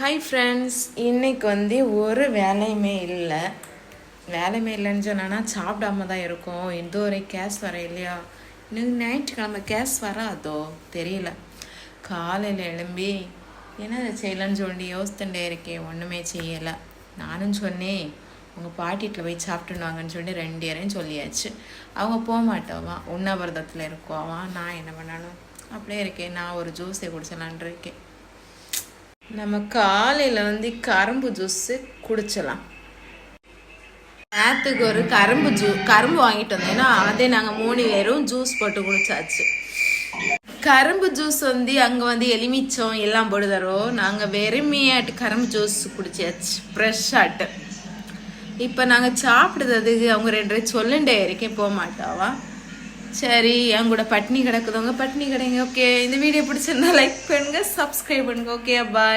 Hi friends, இன்னைக்கு ஒரு வேலையுமே இல்லைன்னு சொன்னா சாப்பிடாம தான் இருக்கும். இந்த ஒரு கேஸ் வர இல்லையா, இன்னைக்கு ஞாயிற்றுக்கிழமை கேஸ் வராதோ தெரியல. காலையில் எழும்பி என்ன செய்யலன்னு சொல்லி யோசித்துட்டே இருக்கேன், ஒன்றுமே செய்யலை. நானும் சொன்னேன் உங்கள் பாட்டிகிட்ட போய் சாப்பிட்டுன்னு சொல்லி 2 பேரையும் சொல்லியாச்சு. அவங்க போக மாட்டாவா, உண்ணாவிரதத்தில் இருக்குவாவா. நான் என்ன பண்ணணும் அப்படியே இருக்கேன். நான் ஒரு ஜூஸை குடிச்சலான் இருக்கேன். நம்ம காலையில் கரும்பு ஜூஸு குடிச்சலாம். நேற்றுக்கு ஒரு கரும்பு வாங்கிட்டு வந்தேன்னா அதே நாங்கள் 3 பேரும் ஜூஸ் போட்டு குடிச்சாச்சு. கரும்பு ஜூஸ் அங்கே எலுமிச்சம் எல்லாம் போட்டு தரோம். நாங்கள் வெறுமையாட்டு கரும்பு ஜூஸ் குடிச்சாச்சு ஃப்ரெஷ்ஷாட்டு. இப்போ நாங்கள் சாப்பிடுறதுக்கு அவங்க 2 பேரும் சொல்லுண்டே இருக்கேன், போக மாட்டாவா. சரி, என் கூட பட்னி கிடக்குதவங்க பட்னி கிடைங்க. ஓகே, இந்த வீடியோ பிடிச்சிருந்தா லைக் பண்ணுங்க, சப்ஸ்கிரைப் பண்ணுங்க. ஓகே, பாய்.